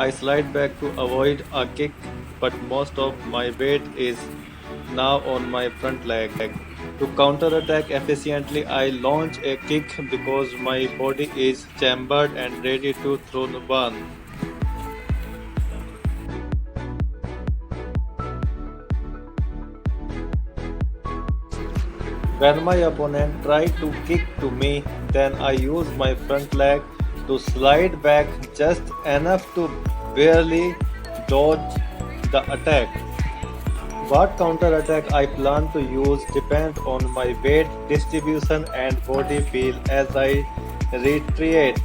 I slide back to avoid a kick, but most of my weight is now on my front leg. To counterattack efficiently, I launch a kick because my body is chambered and ready to throw the one. When my opponent tries to kick to me, then I use my front leg to slide back just enough to barely dodge the attack. What counter-attack I plan to use depends on my weight distribution and body feel as I retreat.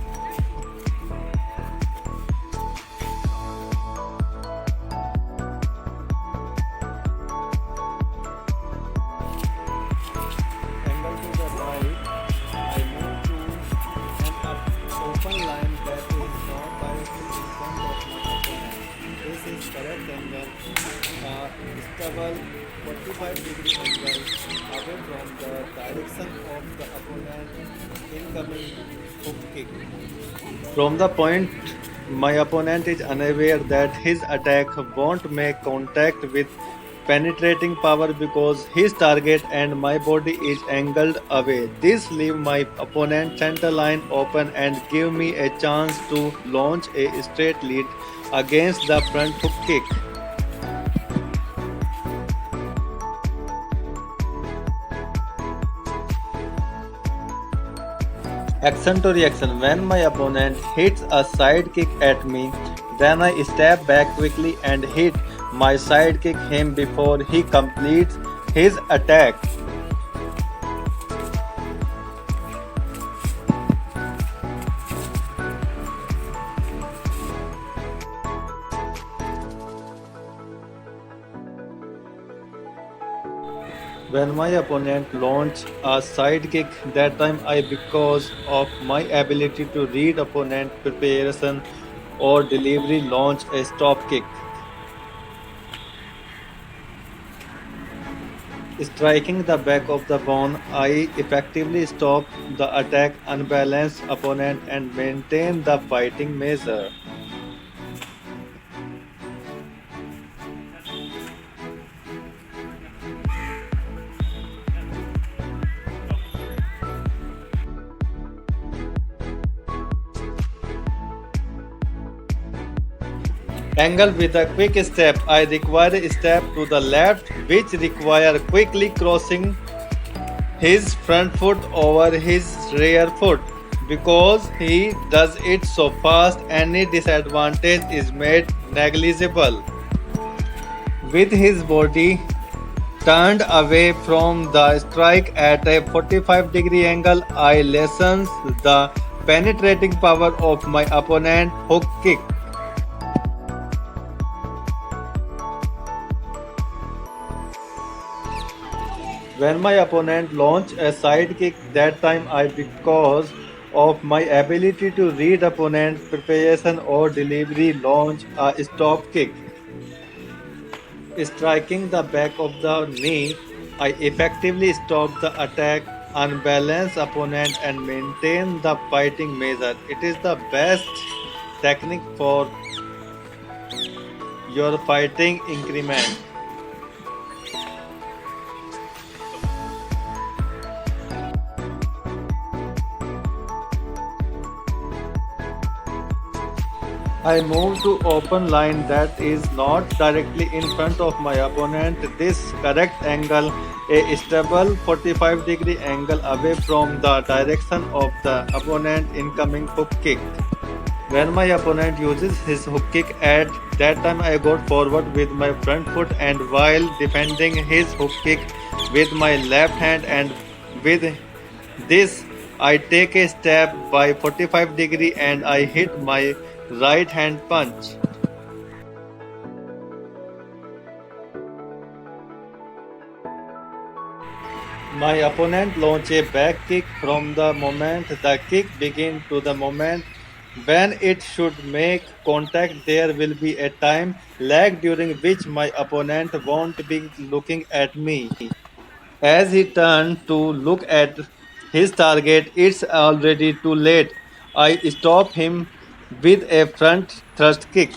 Angle to the right, I move to an open line that is not directly in front of my opponent. This is correct angle, a stable 45-degree angle away from the direction of the opponent incoming hook kick. From the point my opponent is unaware that his attack won't make contact with penetrating power because his target and my body is angled away. This leave my opponent center line open and give me a chance to launch a straight lead against the front hook kick. Action to reaction. When my opponent hits a side kick at me, then I step back quickly and hit my side kick him before he completes his attack. When my opponent launched a side kick, that time I because of my ability to read opponent preparation or delivery launch a stop kick. Striking the back of the bone, I effectively stop the attack unbalanced opponent and maintain the fighting measure. Angle with a quick step. I require a step to the left which require quickly crossing his front foot over his rear foot. Because he does it so fast, any disadvantage is made negligible. With his body turned away from the strike at a 45-degree angle, I lessens the penetrating power of my opponent hook kick. When my opponent launch a side kick, that time I because of my ability to read opponent preparation or delivery launch a stop kick. Striking the back of the knee, I effectively stop the attack, unbalance opponent and maintain the fighting measure. It is the best technique for your fighting increment. I move to open line that is not directly in front of my opponent. This correct angle, a stable 45-degree angle away from the direction of the opponent incoming hook kick. When my opponent uses his hook kick at that time I go forward with my front foot and while defending his hook kick with my left hand and with this I take a step by 45 degree and I hit my right hand punch. My opponent launch a back kick from the moment the kick begins to the moment when it should make contact. There will be a time lag during which my opponent won't be looking at me. As he turned to look at his target, it's already too late. I stop him with a front thrust kick.